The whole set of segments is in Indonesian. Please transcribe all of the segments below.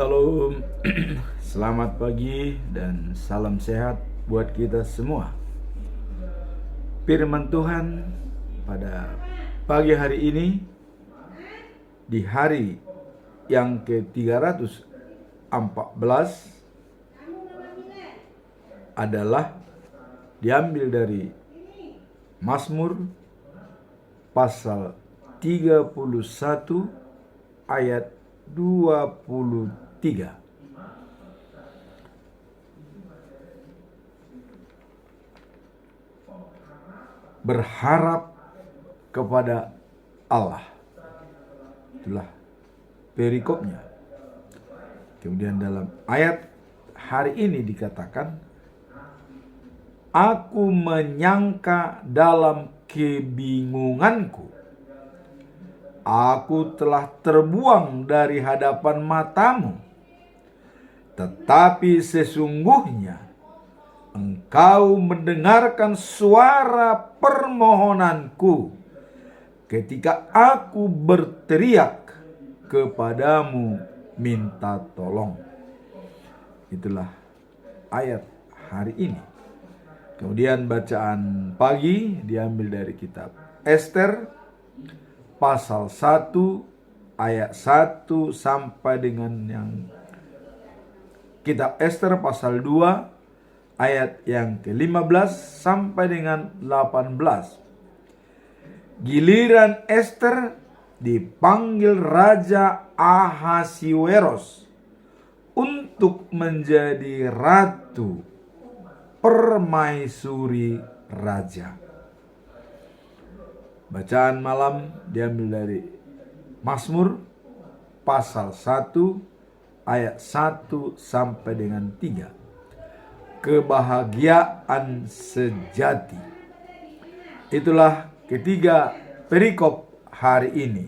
Salam, selamat pagi dan salam sehat buat kita semua. Firman Tuhan pada pagi hari ini, di hari yang ke-314 adalah diambil dari Mazmur pasal 31 ayat 23. Berharap kepada Allah. Itulah perikopnya. Kemudian dalam ayat hari ini dikatakan, aku menyangka dalam kebingunganku, aku telah terbuang dari hadapan matamu, tetapi sesungguhnya Engkau mendengarkan suara permohonanku ketika aku berteriak kepadamu minta tolong. Itulah ayat hari ini. Kemudian bacaan pagi diambil dari kitab Ester pasal 1 ayat 1 sampai dengan yang kitab Ester pasal 2 ayat yang ke-15 sampai dengan 18. Giliran Ester dipanggil Raja Ahasiweros untuk menjadi ratu permaisuri raja. Bacaan malam diambil dari Mazmur pasal 1 ayat 1 sampai dengan 3. Kebahagiaan sejati. Itulah ketiga perikop hari ini.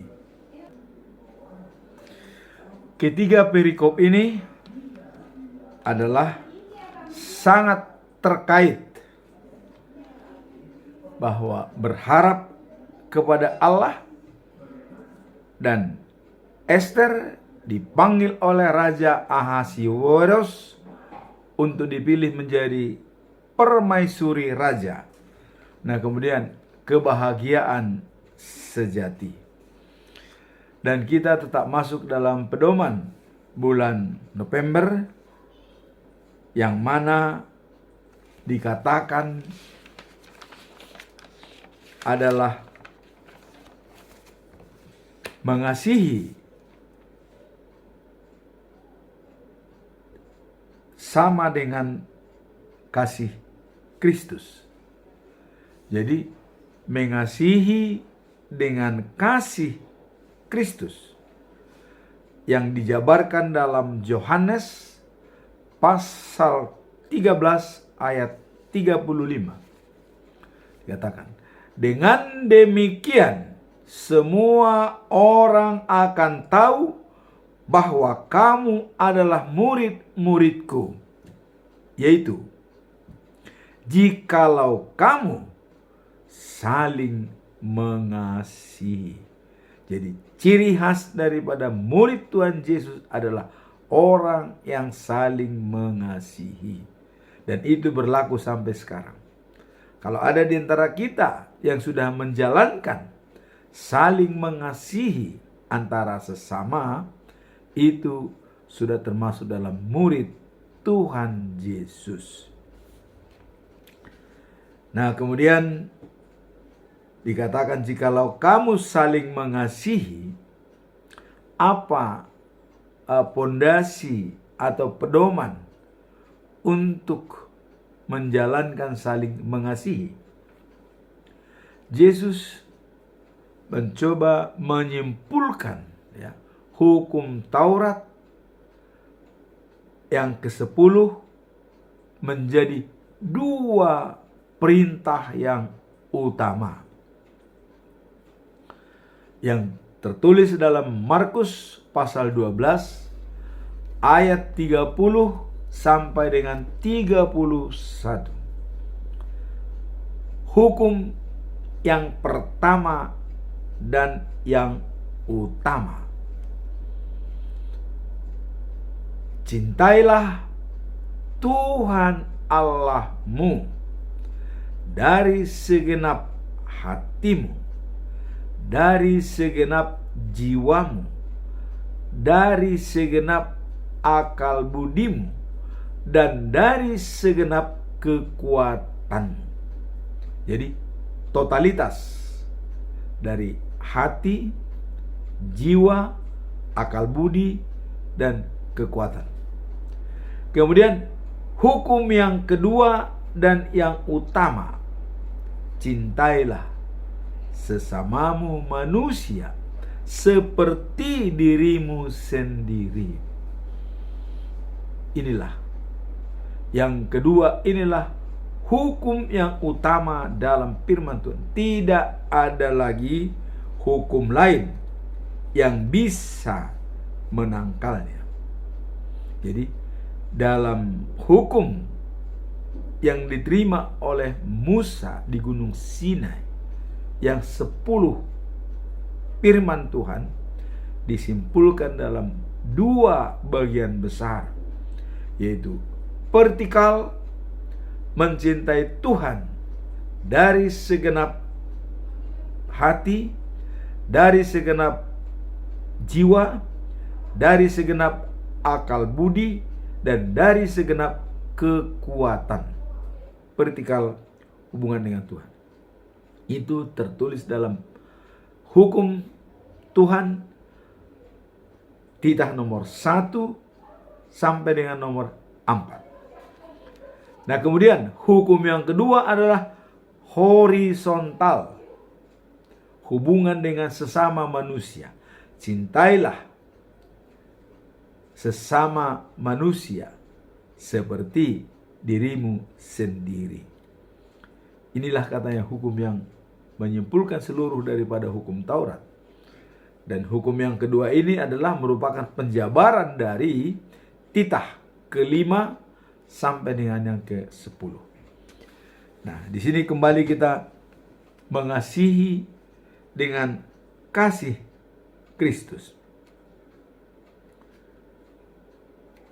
Ketiga perikop ini adalah sangat terkait bahwa berharap kepada Allah, dan Ester dipanggil oleh Raja Ahasiweros untuk dipilih menjadi permaisuri raja. Nah, kemudian kebahagiaan sejati. Dan kita tetap masuk dalam pedoman bulan November, yang mana dikatakan adalah mengasihi sama dengan kasih Kristus. Jadi mengasihi dengan kasih Kristus yang dijabarkan dalam Yohanes pasal 13 ayat 35. Dikatakan, dengan demikian semua orang akan tahu bahwa kamu adalah murid-muridku, yaitu jikalau kamu saling mengasihi. Jadi ciri khas daripada murid Tuhan Yesus adalah orang yang saling mengasihi. Dan itu berlaku sampai sekarang. Kalau ada di antara kita yang sudah menjalankan saling mengasihi antara sesama, itu sudah termasuk dalam murid Tuhan Yesus. Nah, kemudian dikatakan jikalau kamu saling mengasihi, apa pondasi atau pedoman untuk menjalankan saling mengasihi? Yesus mencoba menyimpulkan hukum Taurat yang ke-10 menjadi 2 perintah yang utama, yang tertulis dalam Markus pasal 12 ayat 30 sampai dengan 31. Hukum yang pertama dan yang utama. Cintailah Tuhan Allahmu dari segenap hatimu, dari segenap jiwamu, dari segenap akal budimu, dan dari segenap kekuatanmu. Jadi totalitas dari hati, jiwa, akal budi, dan kekuatan. Kemudian hukum yang kedua dan yang utama, cintailah sesamamu manusia seperti dirimu sendiri. Inilah yang kedua, inilah hukum yang utama dalam firman Tuhan. Tidak ada lagi hukum lain yang bisa menangkalnya. Jadi dalam hukum yang diterima oleh Musa di Gunung Sinai, yang 10 firman Tuhan disimpulkan dalam 2 bagian besar, yaitu vertikal, mencintai Tuhan dari segenap hati, dari segenap jiwa, dari segenap akal budi, dan dari segenap kekuatan. Vertikal hubungan dengan Tuhan. Itu tertulis dalam hukum Tuhan, titah nomor 1 sampai dengan nomor 4. Nah, kemudian hukum yang kedua adalah horizontal, hubungan dengan sesama manusia. Cintailah sesama manusia seperti dirimu sendiri. Inilah katanya hukum yang menyimpulkan seluruh daripada hukum Taurat. Dan hukum yang kedua ini adalah merupakan penjabaran dari titah ke-5 sampai dengan yang ke-10. Nah, di sini kembali kita mengasihi dengan kasih Kristus.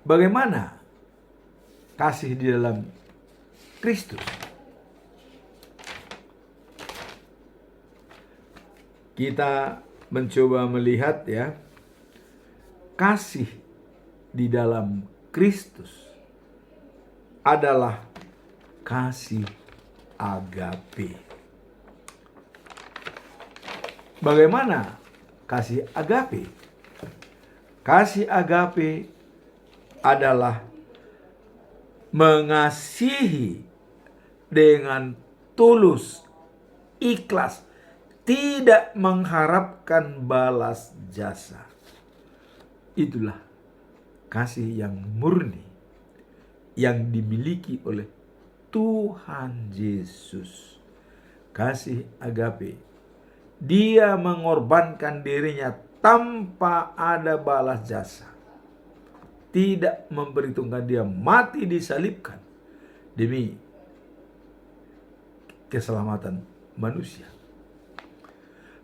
Bagaimana kasih di dalam Kristus? Kita mencoba melihat ya, kasih di dalam Kristus adalah kasih agape. Bagaimana kasih agape? Kasih agape adalah mengasihi dengan tulus, ikhlas, tidak mengharapkan balas jasa. Itulah kasih yang murni yang dimiliki oleh Tuhan Yesus. Kasih agape. Dia mengorbankan dirinya tanpa ada balas jasa. Tidak memperhitungkan, dia mati disalibkan demi keselamatan manusia.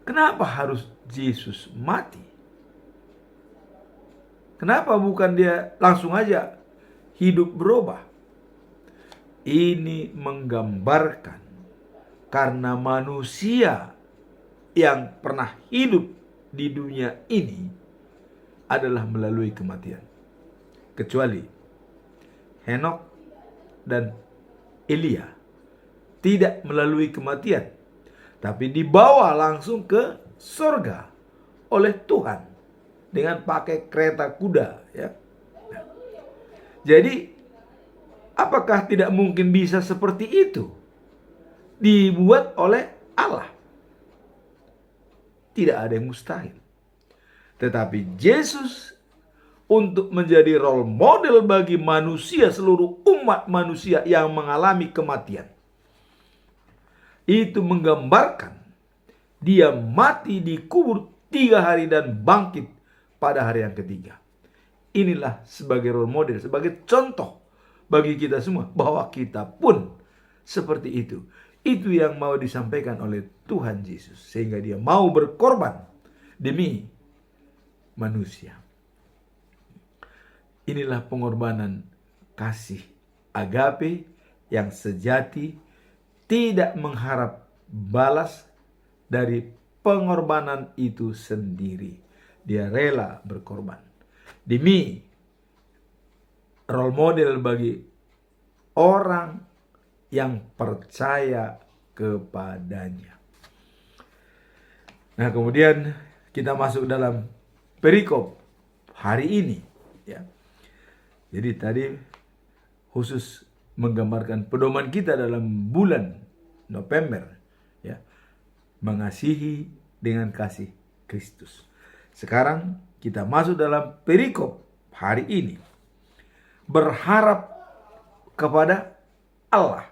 Kenapa harus Yesus mati? Kenapa bukan dia langsung aja hidup berubah? Ini menggambarkan karena manusia yang pernah hidup di dunia ini adalah melalui kematian. Kecuali Henok dan Elia tidak melalui kematian, tapi dibawa langsung ke surga oleh Tuhan dengan pakai kereta kuda, ya. Nah, jadi apakah tidak mungkin bisa seperti itu dibuat oleh Allah? Tidak ada yang mustahil. Tetapi Yesus untuk menjadi role model bagi manusia, seluruh umat manusia yang mengalami kematian, itu menggambarkan dia mati dikubur 3 hari dan bangkit pada hari yang ketiga. Inilah sebagai role model, sebagai contoh bagi kita semua bahwa kita pun seperti itu. Itu yang mau disampaikan oleh Tuhan Yesus, sehingga dia mau berkorban demi manusia. Inilah pengorbanan kasih agape yang sejati, tidak mengharap balas dari pengorbanan itu sendiri. Dia rela berkorban demi role model bagi orang yang percaya kepadanya. Nah, kemudian kita masuk dalam perikop hari ini, ya. Jadi tadi khusus menggambarkan pedoman kita dalam bulan November, ya, mengasihi dengan kasih Kristus. Sekarang kita masuk dalam perikop hari ini, berharap kepada Allah.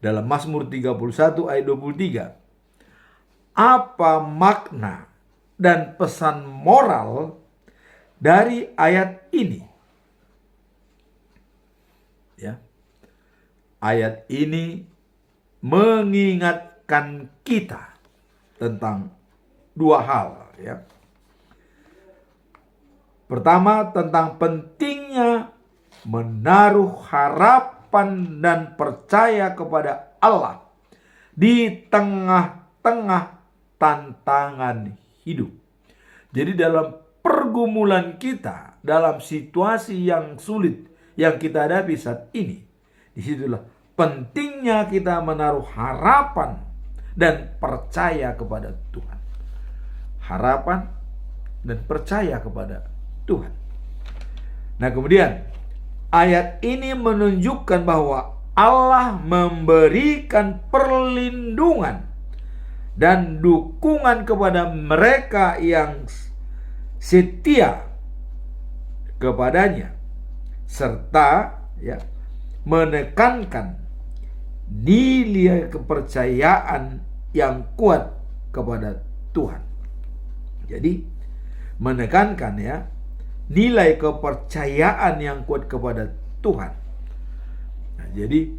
Dalam Mazmur 31 ayat 23, apa makna dan pesan moral dari ayat ini? Ya. Ayat ini mengingatkan kita tentang dua hal, ya. Pertama, tentang pentingnya menaruh harapan dan percaya kepada Allah di tengah-tengah tantangan hidup. Jadi dalam pergumulan kita, dalam situasi yang sulit yang kita hadapi saat ini, disitulah pentingnya kita menaruh harapan dan percaya kepada Tuhan. Harapan dan percaya kepada Tuhan. Nah, kemudian ayat ini menunjukkan bahwa Allah memberikan perlindungan dan dukungan kepada mereka yang setia kepadanya, serta, ya, menekankan nilai kepercayaan yang kuat kepada Tuhan. Jadi menekankan, ya, nilai kepercayaan yang kuat kepada Tuhan. Nah, jadi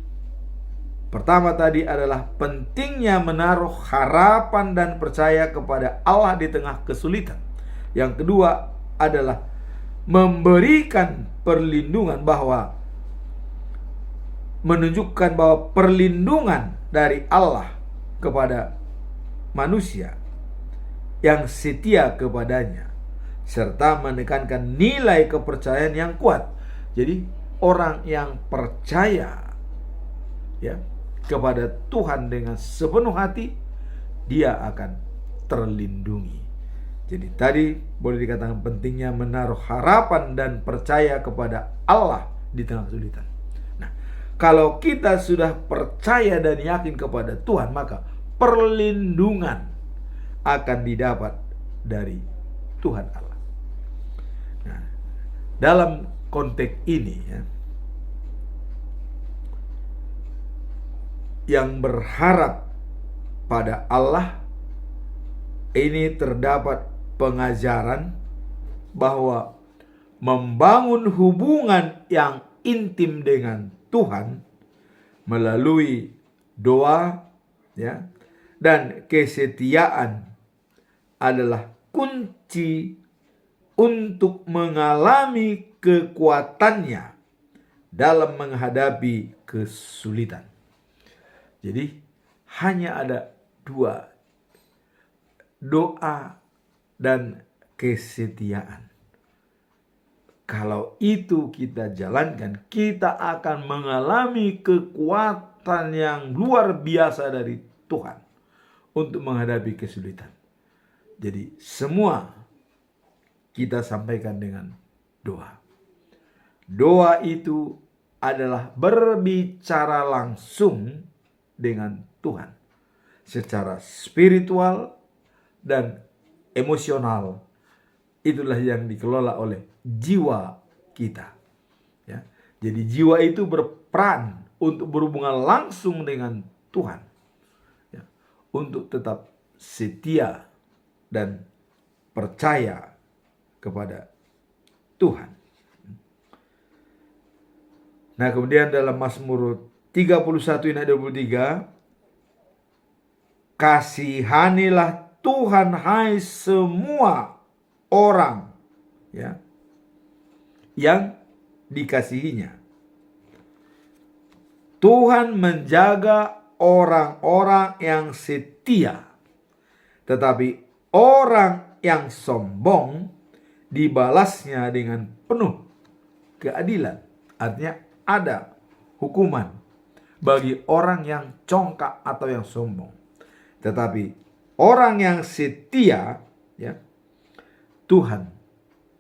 pertama tadi adalah pentingnya menaruh harapan dan percaya kepada Allah di tengah kesulitan. Yang kedua adalah memberikan perlindungan, bahwa menunjukkan bahwa perlindungan dari Allah kepada manusia yang setia kepadanya, serta menekankan nilai kepercayaan yang kuat. Jadi orang yang percaya, ya, kepada Tuhan dengan sepenuh hati, dia akan terlindungi. Jadi tadi boleh dikatakan pentingnya menaruh harapan dan percaya kepada Allah di tengah kesulitan. Nah, kalau kita sudah percaya dan yakin kepada Tuhan, maka perlindungan akan didapat dari Tuhan Allah. Nah, dalam konteks ini, ya, yang berharap pada Allah ini terdapat pengajaran bahwa membangun hubungan yang intim dengan Tuhan melalui doa, ya, dan kesetiaan adalah kunci untuk mengalami kekuatannya dalam menghadapi kesulitan. Jadi hanya ada dua, doa dan kesetiaan. Kalau itu kita jalankan, kita akan mengalami kekuatan yang luar biasa dari Tuhan untuk menghadapi kesulitan. Jadi semua kita sampaikan dengan doa. Doa itu adalah berbicara langsung dengan Tuhan secara spiritual dan emosional. Itulah yang dikelola oleh jiwa kita, ya. Jadi jiwa itu berperan untuk berhubungan langsung dengan Tuhan, ya, untuk tetap setia dan percaya kepada Tuhan. Nah, kemudian dalam Mazmur 31 ayat 23, kasihanilah Tuhan hai semua orang, ya, yang dikasihinya. Tuhan menjaga orang-orang yang setia, tetapi orang yang sombong dibalasnya dengan penuh keadilan. Artinya ada hukuman bagi orang yang congkak atau yang sombong. Tetapi orang yang setia, ya, Tuhan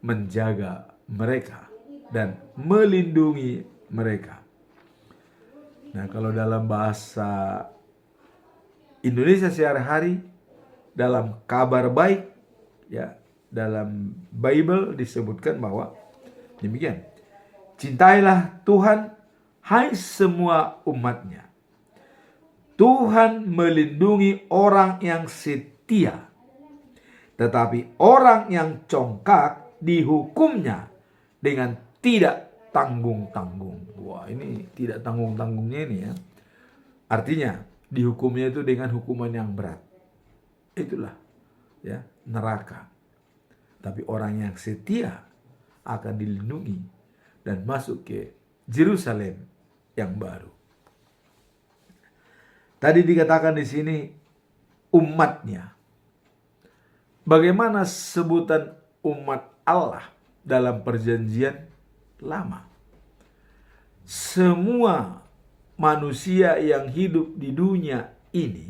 menjaga mereka dan melindungi mereka. Nah, kalau dalam bahasa Indonesia sehari-hari, dalam kabar baik, ya, dalam Bible disebutkan bahwa demikian. Cintailah Tuhan, hai semua umatnya. Tuhan melindungi orang yang setia, tetapi orang yang congkak dihukumnya dengan tidak tanggung-tanggung. Wah, ini tidak tanggung-tanggungnya ini ya. Artinya dihukumnya itu dengan hukuman yang berat. Itulah ya, neraka. Tapi orang yang setia akan dilindungi dan masuk ke Yerusalem yang baru. Tadi dikatakan di sini umatnya. Bagaimana sebutan umat Allah dalam perjanjian lama? Semua manusia yang hidup di dunia ini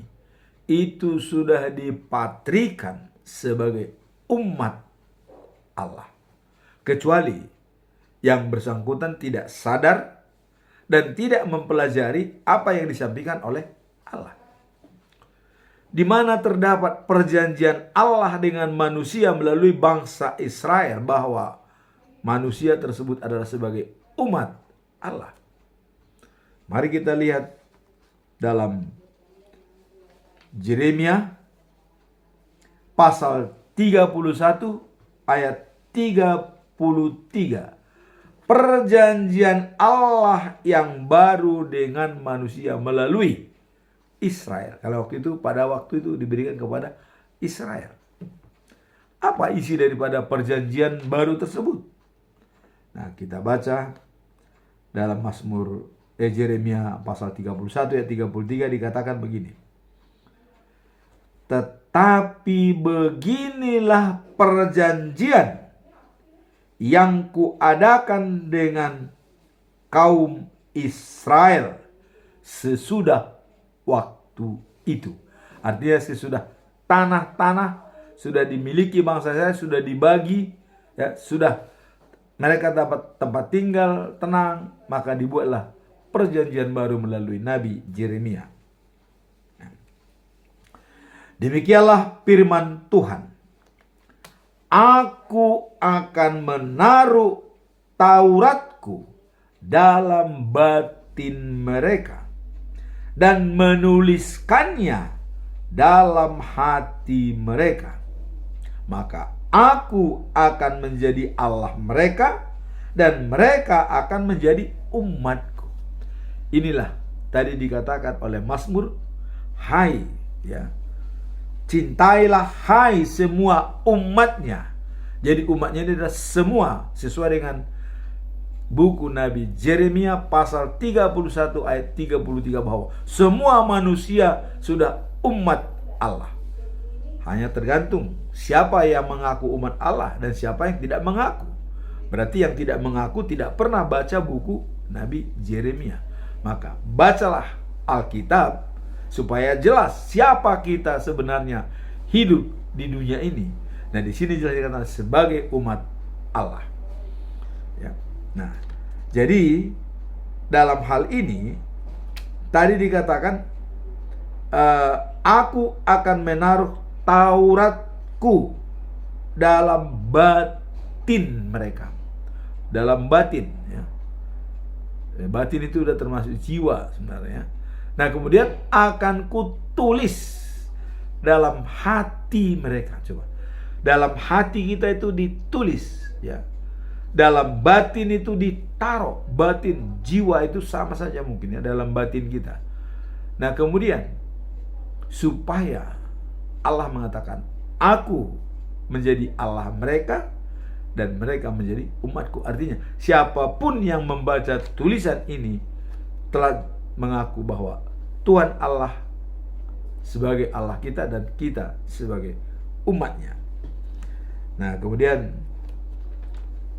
itu sudah dipatrikan sebagai umat Allah, kecuali yang bersangkutan tidak sadar dan tidak mempelajari apa yang disampaikan oleh Allah. Di mana terdapat perjanjian Allah dengan manusia melalui bangsa Israel, bahwa manusia tersebut adalah sebagai umat Allah. Mari kita lihat dalam Yeremia pasal 31 ayat 33. Perjanjian Allah yang baru dengan manusia melalui Israel. Kalau pada waktu itu diberikan kepada Israel. Apa isi daripada perjanjian baru tersebut? Nah, kita baca dalam Mazmur Yeremia pasal 31 ayat 33 dikatakan begini. Tetapi beginilah perjanjian yang kuadakan dengan kaum Israel sesudah waktu itu. Artinya sesudah tanah-tanah sudah dimiliki bangsa saya, sudah dibagi, ya, sudah mereka dapat tempat tinggal tenang, maka dibuatlah perjanjian baru melalui Nabi Yeremia. Demikianlah firman Tuhan. Aku akan menaruh Tauratku dalam batin mereka dan menuliskannya dalam hati mereka. Maka aku akan menjadi Allah mereka dan mereka akan menjadi umatku. Inilah tadi dikatakan oleh Mazmur, hai, ya, cintailah hai semua umatnya. Jadi umatnya ini adalah semua sesuai dengan buku Nabi Yeremia pasal 31 ayat 33 bahwa semua manusia sudah umat Allah. Hanya tergantung siapa yang mengaku umat Allah dan siapa yang tidak mengaku. Berarti yang tidak mengaku tidak pernah baca buku Nabi Yeremia. Maka bacalah Alkitab supaya jelas siapa kita sebenarnya hidup di dunia ini. Nah, di sini jelas dikatakan sebagai umat Allah. Ya. Nah, jadi dalam hal ini tadi dikatakan aku akan menaruh Tauratku dalam batin mereka. Dalam batin, ya. Batin itu udah termasuk jiwa sebenarnya. Nah, kemudian akan kutulis dalam hati mereka. Coba. Dalam hati kita itu ditulis, ya. Dalam batin itu ditaruh. Batin, jiwa itu sama saja mungkin ya dalam batin kita. Nah, kemudian supaya Allah mengatakan, aku menjadi Allah mereka dan mereka menjadi umatku. Artinya siapapun yang membaca tulisan ini telah mengaku bahwa Tuhan Allah sebagai Allah kita dan kita sebagai umatnya. Nah, kemudian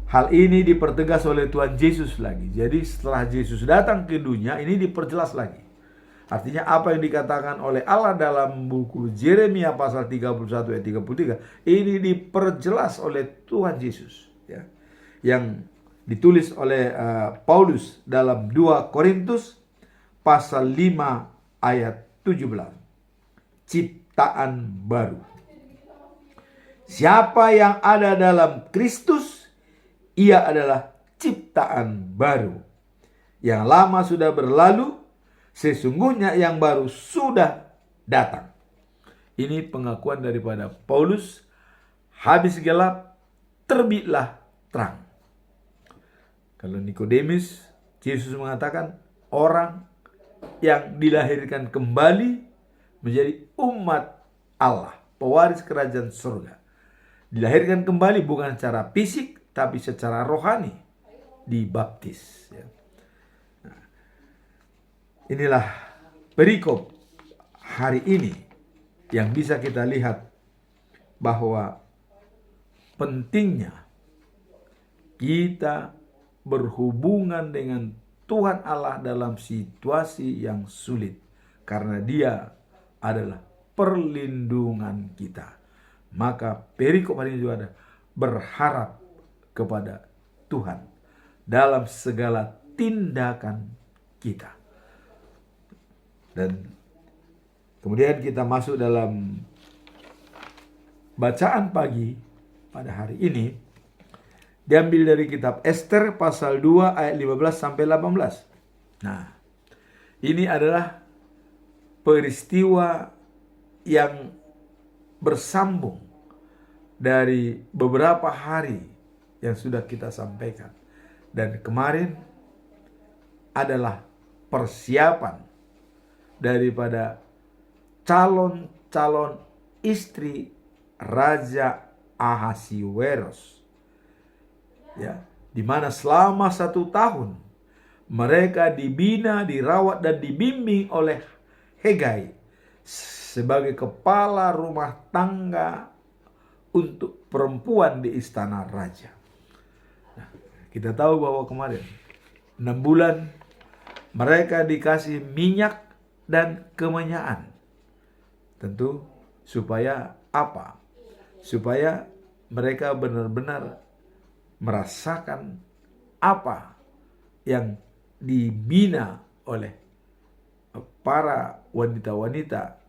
hal ini dipertegas oleh Tuhan Yesus lagi. Jadi setelah Yesus datang ke dunia, ini diperjelas lagi. Artinya apa yang dikatakan oleh Allah dalam buku Yeremia pasal 31 ayat 33 ini diperjelas oleh Tuhan Yesus, ya. Yang ditulis oleh Paulus dalam 2 Korintus pasal 5 ayat 17. Ciptaan baru. Siapa yang ada dalam Kristus, ia adalah ciptaan baru. Yang lama sudah berlalu, sesungguhnya yang baru sudah datang. Ini pengakuan daripada Paulus. Habis gelap, terbitlah terang. Kalau Nikodemus, Yesus mengatakan orang yang dilahirkan kembali menjadi umat Allah, pewaris kerajaan surga. Dilahirkan kembali bukan secara fisik, tapi secara rohani, dibaptis. Nah, inilah perikop hari ini yang bisa kita lihat bahwa pentingnya kita berhubungan dengan Tuhan Allah dalam situasi yang sulit, karena Dia adalah perlindungan kita. Maka perikop hari ini juga ada berharap kepada Tuhan dalam segala tindakan kita. Dan kemudian kita masuk dalam bacaan pagi pada hari ini, diambil dari kitab Ester pasal 2 ayat 15 sampai 18. Nah, ini adalah peristiwa yang bersambung dari beberapa hari yang sudah kita sampaikan. Dan kemarin adalah persiapan daripada calon-calon istri Raja Ahasiweros, ya, di mana selama 1 tahun mereka dibina, dirawat dan dibimbing oleh Hegai sebagai kepala rumah tangga untuk perempuan di istana raja. Nah, kita tahu bahwa kemarin 6 bulan mereka dikasih minyak dan kemenyaan. Tentu supaya apa? Supaya mereka benar-benar merasakan apa yang dibina oleh para wanita-wanita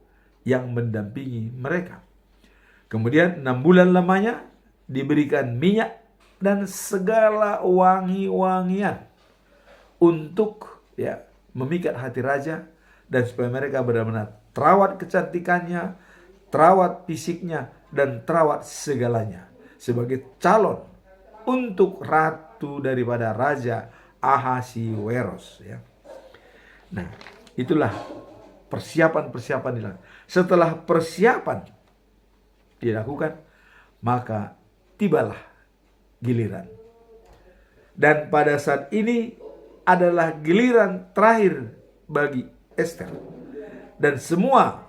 yang mendampingi mereka. Kemudian 6 bulan lamanya diberikan minyak dan segala wangi-wangian untuk memikat hati raja, dan supaya mereka benar-benar terawat kecantikannya, terawat fisiknya, dan terawat segalanya sebagai calon untuk ratu daripada Raja Ahasiweros, ya. Nah, itulah persiapan-persiapan dilakukan. Setelah persiapan dilakukan, maka tibalah giliran. Dan pada saat ini adalah giliran terakhir bagi Ester. Dan semua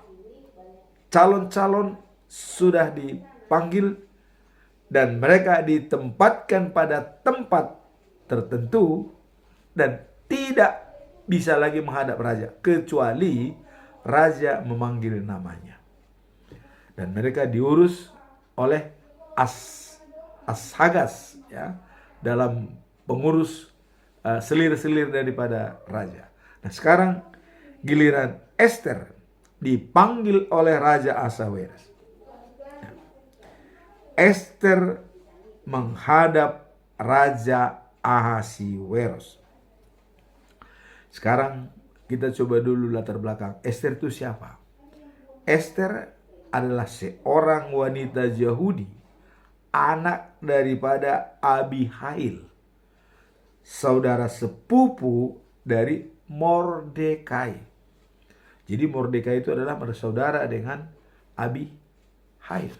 calon-calon sudah dipanggil dan mereka ditempatkan pada tempat tertentu dan tidak bisa lagi menghadap raja kecuali raja memanggil namanya. Dan mereka diurus oleh Ashagas, ya, dalam pengurus selir-selir daripada raja. Nah, sekarang giliran Ester dipanggil oleh Raja Ahasiweros. Ester menghadap Raja Ahasiweros. Sekarang kita coba dulu latar belakang. Ester itu siapa? Ester adalah seorang wanita Yahudi, anak daripada Abihail, saudara sepupu dari Mordekai. Jadi Mordekai itu adalah bersaudara dengan Abihail.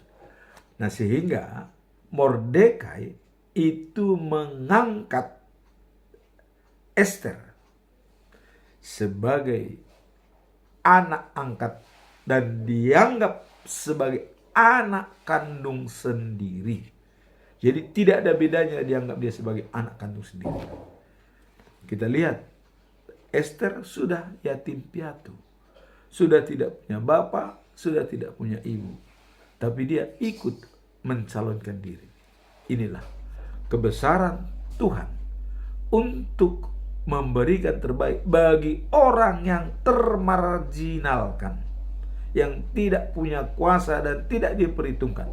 Nah, sehingga Mordekai itu mengangkat Ester sebagai anak angkat dan dianggap sebagai anak kandung sendiri. Jadi tidak ada bedanya dianggap dia sebagai anak kandung sendiri. Kita lihat, Ester sudah yatim piatu. Sudah tidak punya bapak, sudah tidak punya ibu. Tapi dia ikut mencalonkan diri. Inilah kebesaran Tuhan untuk memberikan terbaik bagi orang yang termarginalkan, yang tidak punya kuasa dan tidak diperhitungkan.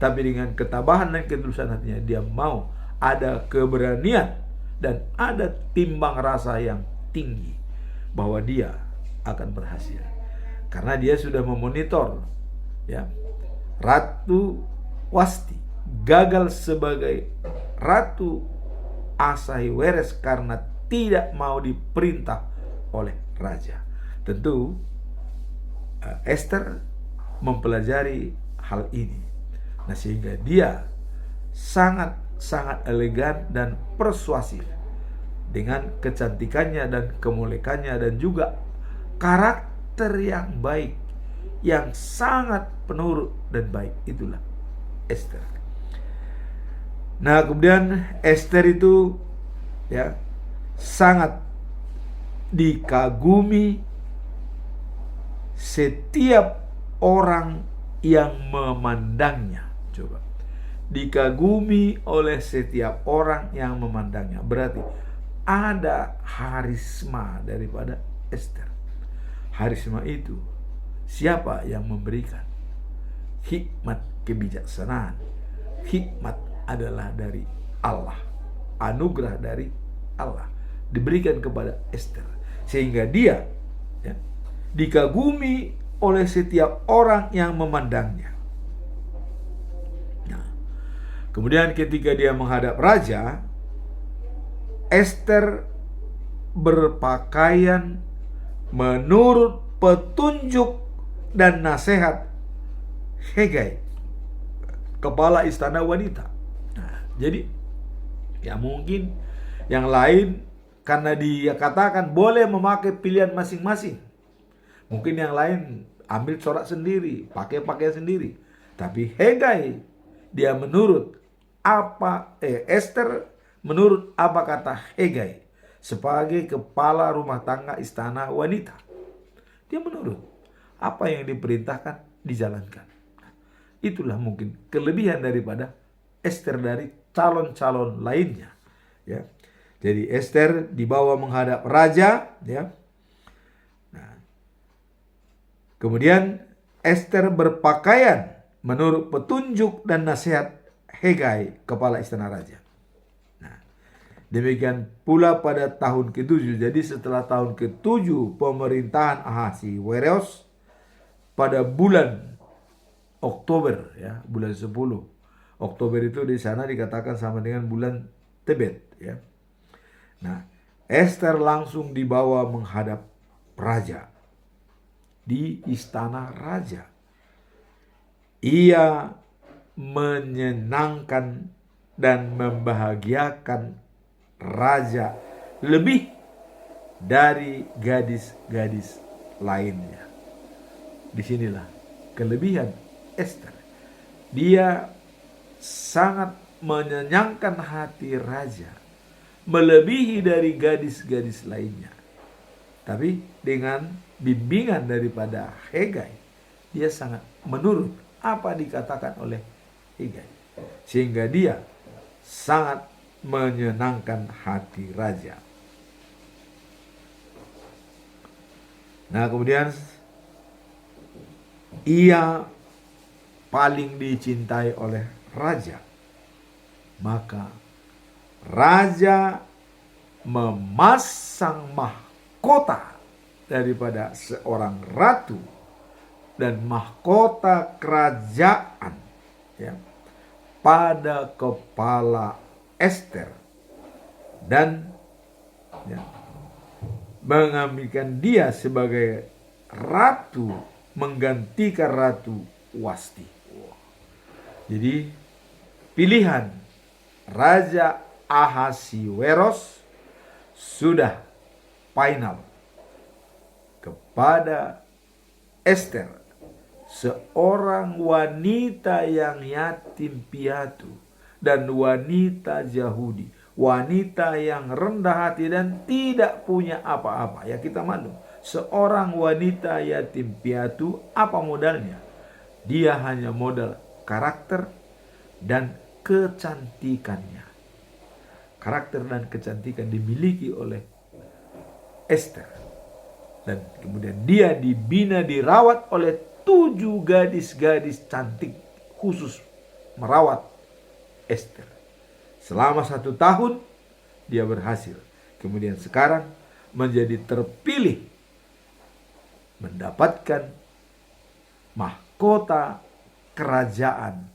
Tapi dengan ketabahan dan ketulusan hatinya, dia mau ada keberanian dan ada timbang rasa yang tinggi bahwa dia akan berhasil. Karena dia sudah memonitor, ya, Ratu Wasti gagal sebagai Ratu Ahasuerus karena tidak mau diperintah oleh raja. Tentu Ester mempelajari hal ini. Nah, sehingga dia sangat elegan dan persuasif dengan kecantikannya dan kemolekannya dan juga karakter yang baik, yang sangat penurut dan baik. Itulah Ester. Nah, kemudian Ester itu, ya, sangat dikagumi setiap orang yang memandangnya. Coba, dikagumi oleh setiap orang yang memandangnya. Berarti ada harisma daripada Ester. Harisma itu siapa yang memberikan? Hikmat kebijaksanaan. Hikmat adalah dari Allah. Anugerah dari Allah diberikan kepada Ester, sehingga dia, ya, dikagumi oleh setiap orang yang memandangnya. Nah, kemudian ketika dia menghadap raja, Ester berpakaian menurut petunjuk dan nasihat Hegai, kepala istana wanita. Nah, jadi ya mungkin yang lain, karena dia katakan boleh memakai pilihan masing-masing. Mungkin yang lain ambil corak sendiri, pakai pakaian sendiri. Tapi Hegai, dia menurut apa Ester menurut apa kata Hegai sebagai kepala rumah tangga istana wanita. Dia menurut apa yang diperintahkan dijalankan. Itulah mungkin kelebihan daripada Ester dari calon-calon lainnya, ya. Jadi Ester dibawa menghadap raja, ya. Nah, kemudian Ester berpakaian menurut petunjuk dan nasihat Hegai, kepala istana raja. Nah, demikian pula pada tahun ke-7. Jadi setelah tahun ke-7 pemerintahan Ahasuerus, pada bulan Oktober, ya, bulan 10. Oktober itu di sana dikatakan sama dengan bulan Tebet, ya. Nah, Ester langsung dibawa menghadap raja di istana raja. Ia menyenangkan dan membahagiakan raja lebih dari gadis-gadis lainnya. Disinilah kelebihan Ester. Dia sangat menyenangkan hati raja, melebihi dari gadis-gadis lainnya. Tapi dengan bimbingan daripada Hegai, dia sangat menurut apa dikatakan oleh Hegai, sehingga dia sangat menyenangkan hati raja. Nah, kemudian ia paling dicintai oleh raja. Maka raja memasang mahkota daripada seorang ratu dan mahkota kerajaan, ya, pada kepala Ester dan, ya, mengambilkan dia sebagai ratu menggantikan Ratu Wasti. Jadi pilihan Raja Ahasiweros sudah final kepada Ester, seorang wanita yang yatim piatu dan wanita Yahudi, wanita yang rendah hati dan tidak punya apa-apa. Ya, kita maklum, seorang wanita yatim piatu, apa modalnya? Dia hanya modal karakter dan kecantikannya. Karakter dan kecantikan dimiliki oleh Ester. Dan kemudian dia dibina, dirawat oleh 7 gadis-gadis cantik khusus merawat Ester. Selama 1 tahun dia berhasil. Kemudian sekarang menjadi terpilih mendapatkan mahkota kerajaan.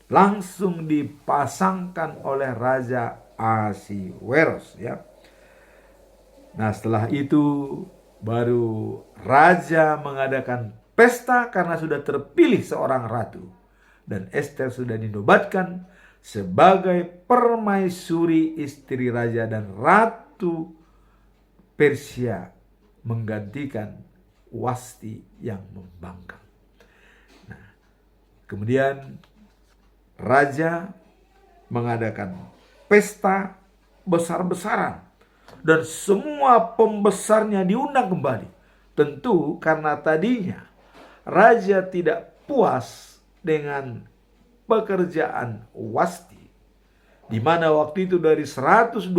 Langsung dipasangkan oleh Raja Ahasiweros, ya. Nah, setelah itu baru raja mengadakan pesta karena sudah terpilih seorang ratu. Dan Ester sudah dinobatkan sebagai permaisuri istri raja dan ratu Persia, menggantikan Wasti yang membangkang. Nah, kemudian raja mengadakan pesta besar-besaran dan semua pembesarnya diundang kembali. Tentu karena tadinya raja tidak puas dengan pekerjaan Wasti, di mana waktu itu dari 127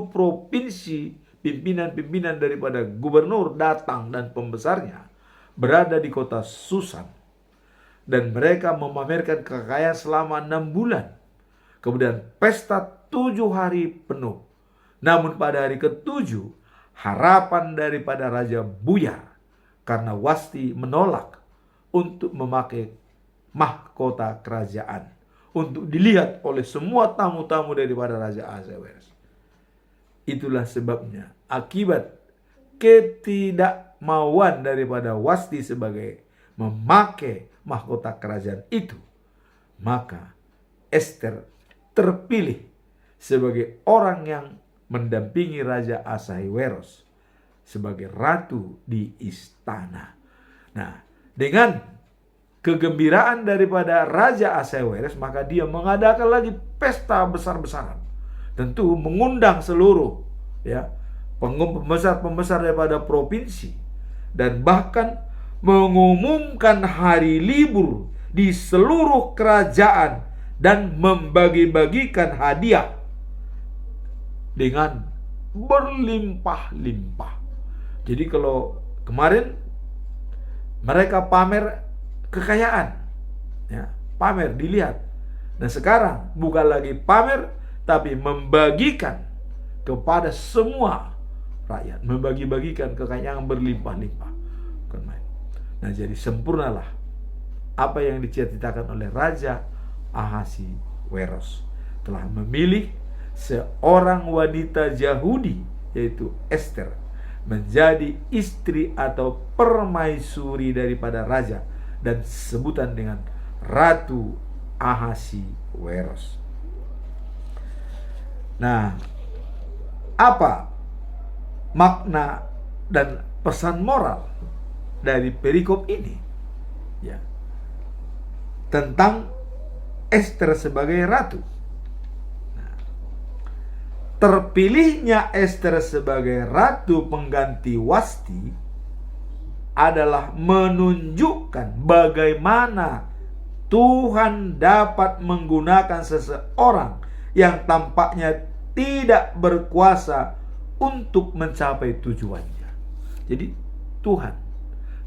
provinsi pimpinan-pimpinan daripada gubernur datang dan pembesarnya berada di kota Susan. Dan mereka memamerkan kekayaan selama 6 bulan. Kemudian pesta 7 hari penuh. Namun pada hari ke-7 harapan daripada raja buyar karena Wasti menolak untuk memakai mahkota kerajaan untuk dilihat oleh semua tamu-tamu daripada Raja Ahasiweros. Itulah sebabnya akibat ketidakmauan daripada Wasti sebagai memakai mahkota kerajaan itu, maka Ester terpilih sebagai orang yang mendampingi Raja Ahasiweros sebagai ratu di istana. Nah, dengan kegembiraan daripada Raja Ahasiweros, maka dia mengadakan lagi pesta besar-besaran. Tentu mengundang seluruh, ya, pembesar-pembesar daripada provinsi, dan bahkan mengumumkan hari libur di seluruh kerajaan dan membagi-bagikan hadiah dengan berlimpah-limpah. Jadi kalau kemarin mereka pamer kekayaan, ya, pamer dilihat. Nah, sekarang bukan lagi pamer, tapi membagikan kepada semua rakyat, membagi-bagikan kekayaan berlimpah-limpah. Nah, jadi sempurnalah apa yang diceritakan oleh Raja Ahasiweros, telah memilih seorang wanita Yahudi yaitu Ester menjadi istri atau permaisuri daripada raja dan sebutan dengan Ratu Ahasiweros. Nah, apa makna dan pesan moral dari perikop ini? Ya, tentang Ester sebagai ratu. Nah, terpilihnya Ester sebagai ratu pengganti Wasti adalah menunjukkan bagaimana Tuhan dapat menggunakan seseorang yang tampaknya tidak berkuasa untuk mencapai tujuannya. Jadi Tuhan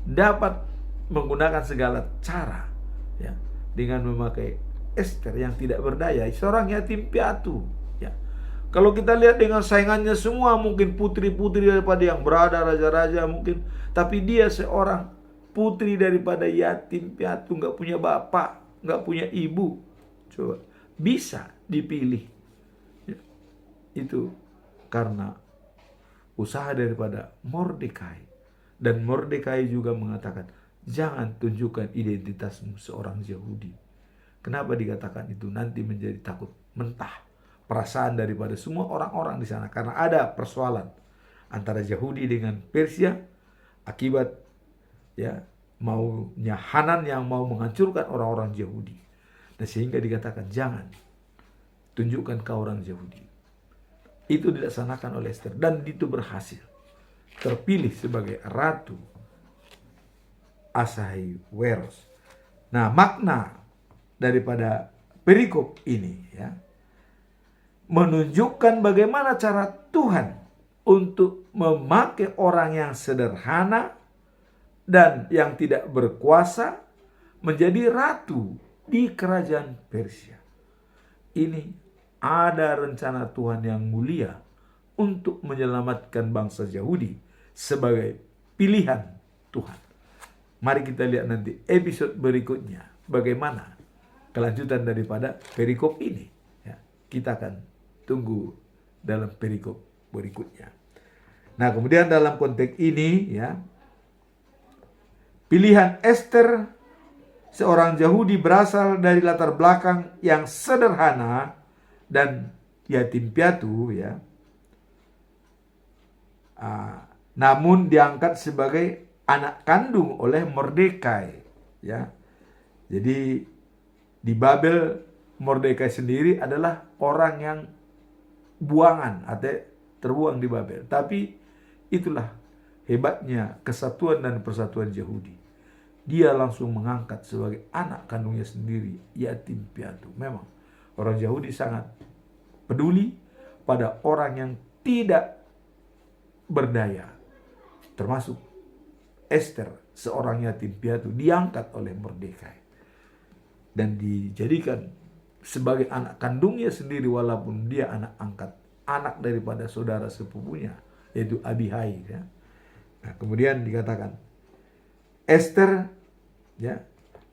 dapat menggunakan segala cara, ya, dengan memakai Ester yang tidak berdaya, seorang yatim piatu, ya. Kalau kita lihat dengan saingannya semua mungkin putri-putri daripada yang berada, raja-raja mungkin, tapi dia seorang putri daripada yatim piatu, nggak punya bapak, nggak punya ibu, coba bisa dipilih, ya. Itu karena usaha daripada Mordekai. Dan Mordekai juga mengatakan, jangan tunjukkan identitasmu seorang Yahudi, Kenapa dikatakan itu nanti menjadi takut mentah perasaan daripada semua orang-orang di sana, karena ada persoalan antara Yahudi dengan Persia akibat ya maunya Hanan yang mau menghancurkan orang-orang Yahudi. Dan sehingga dikatakan jangan tunjukkan ke orang Yahudi. Itu dilaksanakan oleh Ester dan itu berhasil. Terpilih sebagai ratu Ahasuerus. Nah, makna daripada perikop ini ya menunjukkan bagaimana cara Tuhan untuk memakai orang yang sederhana dan yang tidak berkuasa menjadi ratu di kerajaan Persia. Ini ada rencana Tuhan yang mulia untuk menyelamatkan bangsa Yahudi sebagai pilihan Tuhan. Mari kita lihat nanti episode berikutnya bagaimana kelanjutan daripada perikop ini. Ya, kita akan tunggu dalam perikop berikutnya. Nah, kemudian dalam konteks ini ya, pilihan Ester, seorang Yahudi berasal dari latar belakang yang sederhana dan yatim piatu ya. Namun diangkat sebagai anak kandung oleh Mordekai ya. Jadi di Babel Mordekai sendiri adalah orang yang buangan atau terbuang di Babel. Tapi itulah hebatnya kesatuan dan persatuan Yahudi. Dia langsung mengangkat sebagai anak kandungnya sendiri yatim piatu. Memang orang Yahudi sangat peduli pada orang yang tidak berdaya. Termasuk Ester, seorang yatim piatu, diangkat oleh Mordekai dan dijadikan sebagai anak kandungnya sendiri walaupun dia anak angkat, anak daripada saudara sepupunya yaitu Abihai ya. Nah, kemudian dikatakan Ester ya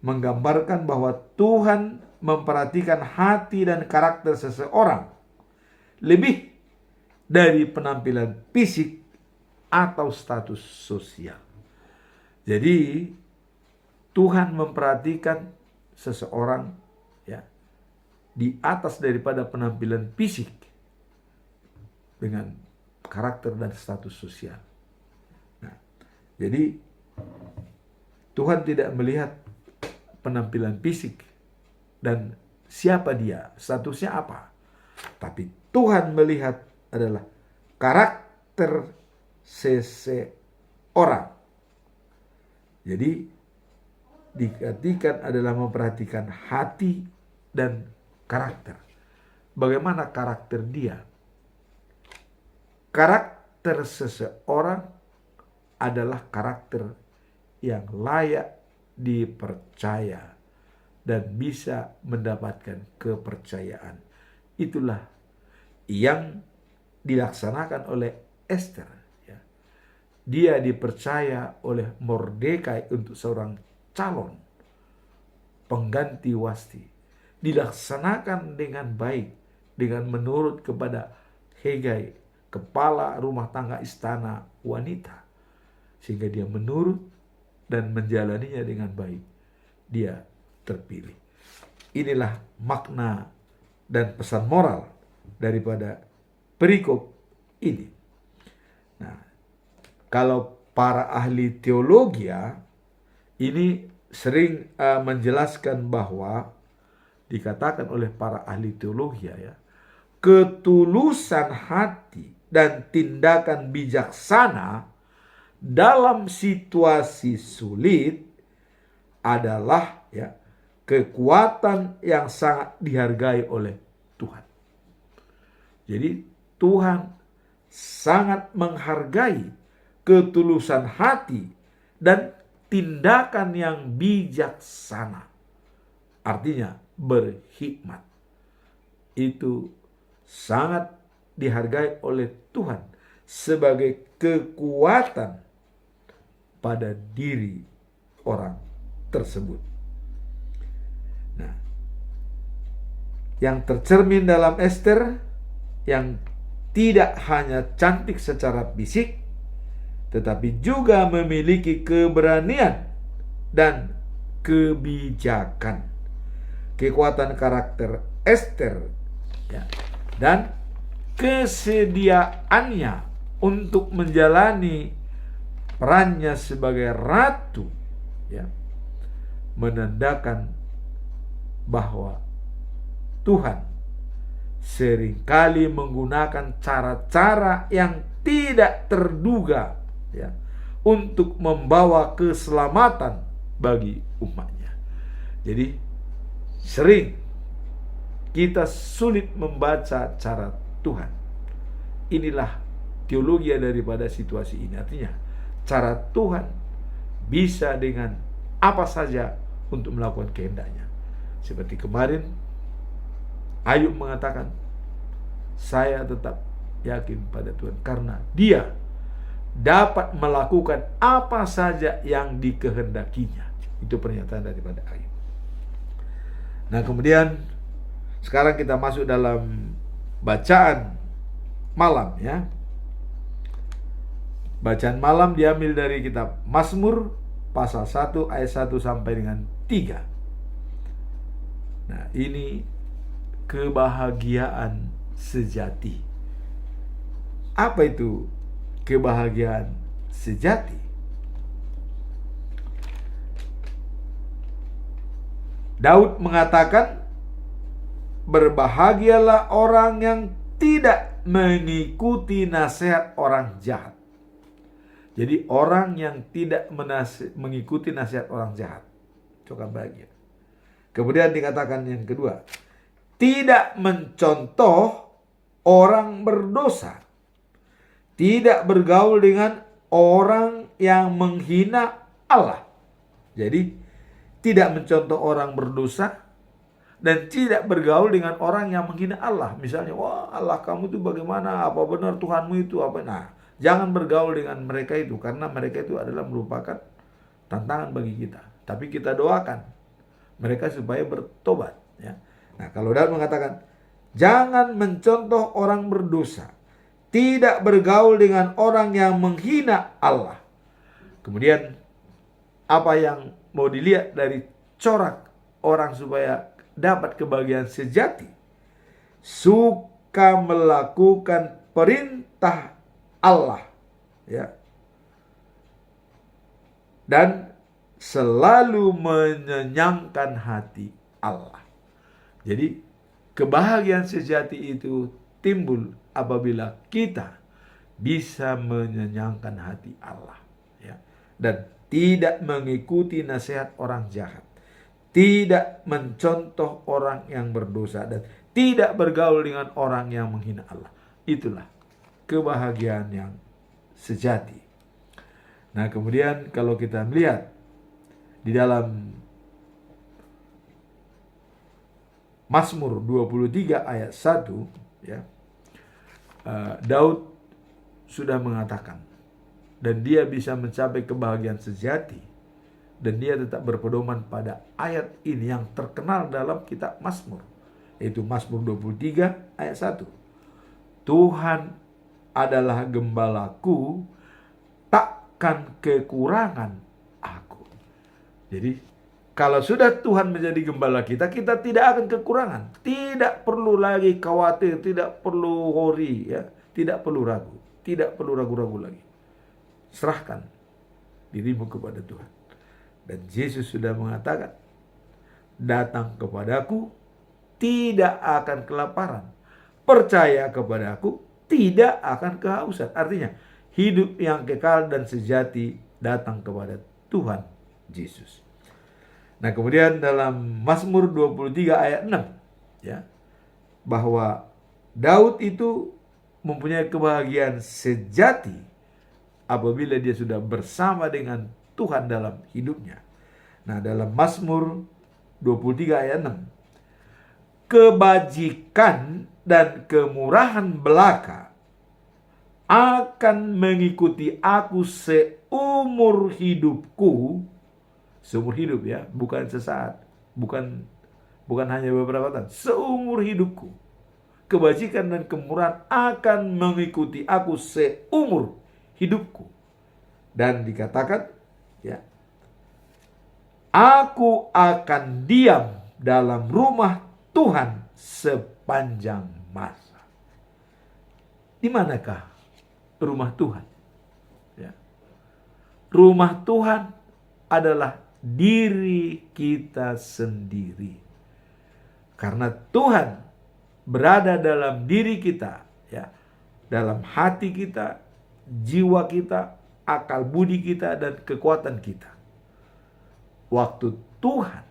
menggambarkan bahwa Tuhan memperhatikan hati dan karakter seseorang lebih dari penampilan fisik atau status sosial. Jadi Tuhan memperhatikan seseorang ya di atas daripada penampilan fisik dengan karakter dan status sosial. Nah, jadi Tuhan tidak melihat penampilan fisik dan siapa dia, statusnya apa. Tapi Tuhan melihat adalah karakter seseorang. Jadi dikatakan adalah memperhatikan hati dan karakter. Bagaimana karakter dia? Karakter seseorang adalah karakter yang layak dipercaya dan bisa mendapatkan kepercayaan. Itulah yang dilaksanakan oleh Ester. Ya. Dia dipercaya oleh Mordekai untuk seorang calon pengganti Wasti. Dilaksanakan dengan baik, dengan menurut kepada Hegai, kepala rumah tangga istana wanita. Sehingga dia menurut dan menjalaninya dengan baik. Dia terpilih. Inilah makna dan pesan moral daripada perikop ini. Nah, kalau para ahli teologi ini sering menjelaskan bahwa dikatakan oleh para ahli teologi ya, ketulusan hati dan tindakan bijaksana dalam situasi sulit adalah ya kekuatan yang sangat dihargai oleh Tuhan. Jadi Tuhan sangat menghargai ketulusan hati dan tindakan yang bijaksana. Artinya berhikmat. Itu sangat dihargai oleh Tuhan sebagai kekuatan pada diri orang tersebut. Nah, yang tercermin dalam Ester yang tidak hanya cantik secara fisik, tetapi juga memiliki keberanian dan kebijakan. kekuatan karakter Ester, ya, dan kesediaannya untuk menjalani perannya sebagai ratu, ya, menandakan bahwa Tuhan seringkali menggunakan cara-cara yang tidak terduga, ya, untuk membawa keselamatan bagi umatnya. Jadi sering kita sulit membaca cara Tuhan. Inilah teologi daripada situasi ini. Artinya cara Tuhan bisa dengan apa saja untuk melakukan kehendaknya. Seperti kemarin Ayub mengatakan, saya tetap yakin pada Tuhan karena Dia dapat melakukan apa saja yang dikehendakinya. Itu pernyataan daripada Ayub. Nah, kemudian sekarang kita masuk dalam bacaan malam, ya. Bacaan malam diambil dari kitab Mazmur pasal 1 ayat 1 sampai dengan 3. Nah, ini kebahagiaan sejati. Apa itu kebahagiaan sejati? Daud mengatakan, berbahagialah orang yang tidak mengikuti nasihat orang jahat. Jadi orang yang tidak mengikuti nasihat orang jahat, cukup bahagia. Kemudian dikatakan yang kedua, tidak mencontoh orang berdosa, tidak bergaul dengan orang yang menghina Allah. Jadi tidak mencontoh orang berdosa dan tidak bergaul dengan orang yang menghina Allah. Misalnya, wah, Allah kamu itu bagaimana? Apa benar Tuhanmu itu apa? Nah, jangan bergaul dengan mereka itu, karena mereka itu adalah merupakan tantangan bagi kita. Tapi kita doakan mereka supaya bertobat, ya. Nah, kalau Daud mengatakan, jangan mencontoh orang berdosa, tidak bergaul dengan orang yang menghina Allah. Kemudian apa yang mau dilihat dari corak orang supaya dapat kebahagiaan sejati? Suka melakukan perintah Allah, ya, dan selalu menyenangkan hati Allah. Jadi kebahagiaan sejati itu timbul apabila kita bisa menyenangkan hati Allah, ya, dan tidak mengikuti nasihat orang jahat, tidak mencontoh orang yang berdosa, dan tidak bergaul dengan orang yang menghina Allah. Itulah kebahagiaan yang sejati. Nah, kemudian kalau kita melihat di dalam Mazmur 23 ayat 1, ya, Daud sudah mengatakan, dan dia bisa mencapai kebahagiaan sejati, dan dia tetap berpedoman pada ayat ini yang terkenal dalam kitab Mazmur, yaitu Mazmur 23 ayat 1. Tuhan adalah gembalaku, takkan kekurangan aku. Jadi kalau sudah Tuhan menjadi gembala kita, kita tidak akan kekurangan. Tidak perlu lagi khawatir, tidak perlu worry, ya, tidak perlu ragu, tidak perlu ragu-ragu lagi. Serahkan dirimu kepada Tuhan. Dan Yesus sudah mengatakan, datang kepadaku, tidak akan kelaparan. Percaya kepadaku, tidak akan kehausan. Artinya, hidup yang kekal dan sejati datang kepada Tuhan Yesus. Nah, kemudian dalam Mazmur 23 ayat 6, ya, bahwa Daud itu mempunyai kebahagiaan sejati apabila dia sudah bersama dengan Tuhan dalam hidupnya. Nah, dalam Mazmur 23 ayat 6, kebajikan dan kemurahan belaka akan mengikuti aku seumur hidupku. Seumur hidup, ya, bukan sesaat, bukan hanya beberapa tahun, seumur hidupku. Kebajikan dan kemurahan akan mengikuti aku seumur hidupku. Dan dikatakan, ya, aku akan diam dalam rumah Tuhan sepanjang masa. Di manakah rumah Tuhan? Ya. Rumah Tuhan adalah diri kita sendiri. Karena Tuhan berada dalam diri kita, ya, dalam hati kita, jiwa kita, akal budi kita, dan kekuatan kita. Waktu Tuhan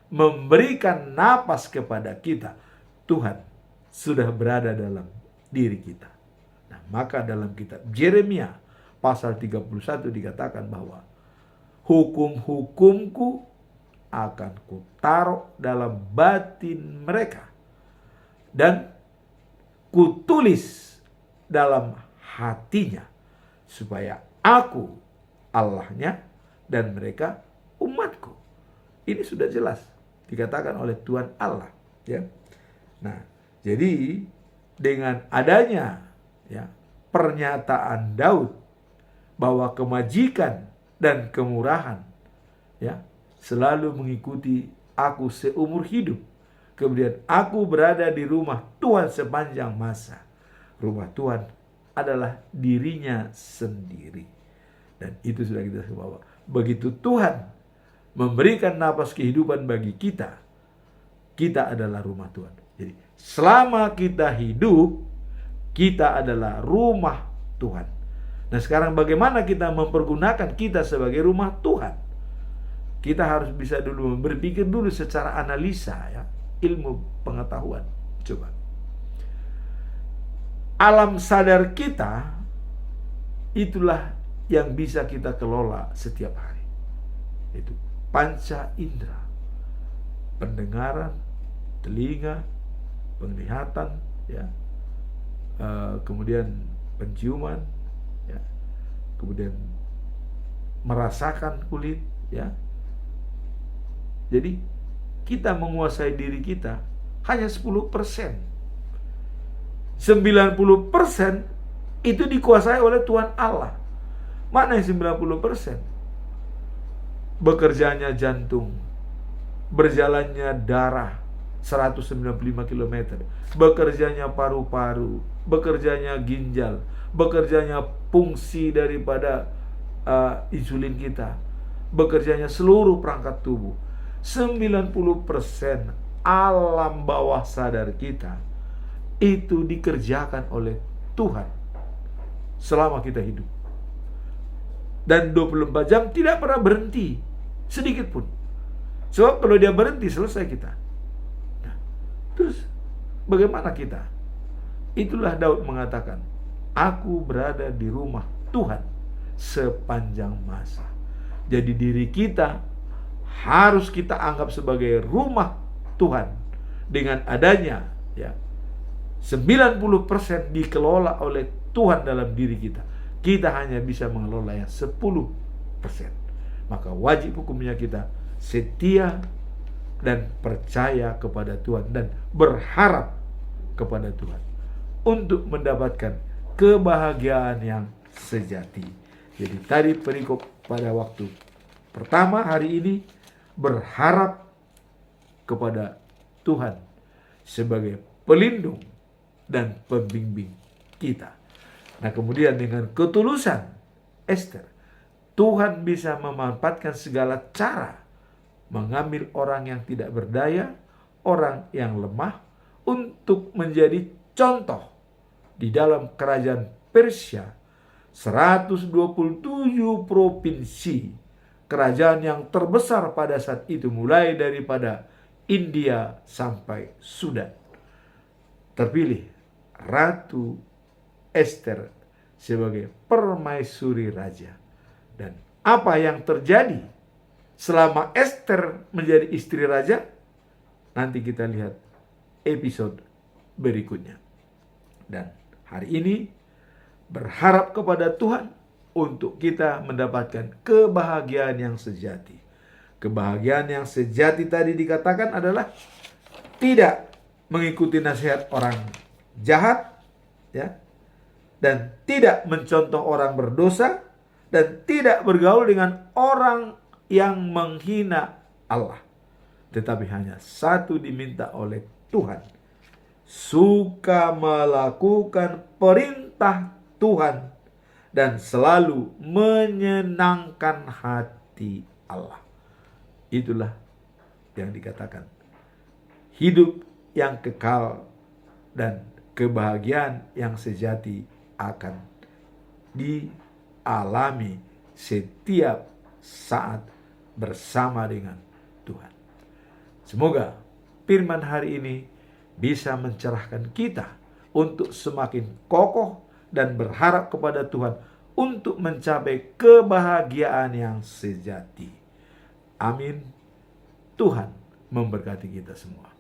memberikan napas kepada kita, Tuhan sudah berada dalam diri kita. Nah, maka dalam kitab Yeremia pasal 31 dikatakan bahwa hukum-hukumku akan kutaruh dalam batin mereka dan kutulis dalam hatinya, supaya aku Allahnya dan mereka umatku. Ini sudah jelas dikatakan oleh Tuhan Allah, ya. Nah, jadi dengan adanya, ya, pernyataan Daud bahwa kemajikan dan kemurahan, ya, selalu mengikuti aku seumur hidup. Kemudian aku berada di rumah Tuhan sepanjang masa. Rumah Tuhan adalah dirinya sendiri. Dan itu sudah kita bawa. Begitu Tuhan memberikan napas kehidupan bagi kita, kita adalah rumah Tuhan. Jadi selama kita hidup, kita adalah rumah Tuhan. Nah, sekarang bagaimana kita mempergunakan kita sebagai rumah Tuhan? Kita harus bisa dulu berpikir dulu secara analisa, ya, ilmu pengetahuan. Coba. Alam sadar kita itulah yang bisa kita kelola setiap hari. Itu panca indera, pendengaran, telinga, penglihatan, ya, kemudian penciuman, ya, kemudian merasakan kulit, ya. Jadi kita menguasai diri kita hanya 10%. 90% itu dikuasai oleh Tuhan Allah. Mana yang 90%? Bekerjanya jantung, berjalannya darah 195 km, bekerjanya paru-paru, bekerjanya ginjal, bekerjanya fungsi daripada insulin kita, bekerjanya seluruh perangkat tubuh. 90% alam bawah sadar kita itu dikerjakan oleh Tuhan selama kita hidup. Dan 24 jam tidak pernah berhenti sedikit pun. Sebab kalau dia berhenti, selesai kita. Nah, terus bagaimana kita? Itulah Daud mengatakan, aku berada di rumah Tuhan sepanjang masa. Jadi diri kita harus kita anggap sebagai rumah Tuhan. Dengan adanya, ya, 90% dikelola oleh Tuhan dalam diri kita. Kita hanya bisa mengelola yang 10%. Maka wajib hukumnya kita setia dan percaya kepada Tuhan dan berharap kepada Tuhan untuk mendapatkan kebahagiaan yang sejati. Jadi tadi perikop pada waktu pertama hari ini, berharap kepada Tuhan sebagai pelindung dan pembimbing kita. Nah, kemudian dengan ketulusan Ester, Tuhan bisa memanfaatkan segala cara mengambil orang yang tidak berdaya, orang yang lemah, untuk menjadi contoh di dalam kerajaan Persia. 127 provinsi, kerajaan yang terbesar pada saat itu, mulai daripada India sampai Sudan. Terpilih Ratu Ester sebagai permaisuri raja. Dan apa yang terjadi selama Ester menjadi istri raja, nanti kita lihat episode berikutnya. Dan hari ini berharap kepada Tuhan untuk kita mendapatkan kebahagiaan yang sejati. Kebahagiaan yang sejati tadi dikatakan adalah tidak mengikuti nasihat orang jahat, ya, dan tidak mencontoh orang berdosa, dan tidak bergaul dengan orang yang menghina Allah. tetapi hanya satu diminta oleh Tuhan. Suka melakukan perintah Tuhan dan selalu menyenangkan hati Allah. Itulah yang dikatakan hidup yang kekal dan kebahagiaan yang sejati akan dialami setiap saat bersama dengan Tuhan. Semoga firman hari ini bisa mencerahkan kita untuk semakin kokoh dan berharap kepada Tuhan untuk mencapai kebahagiaan yang sejati. Amin. Tuhan memberkati kita semua.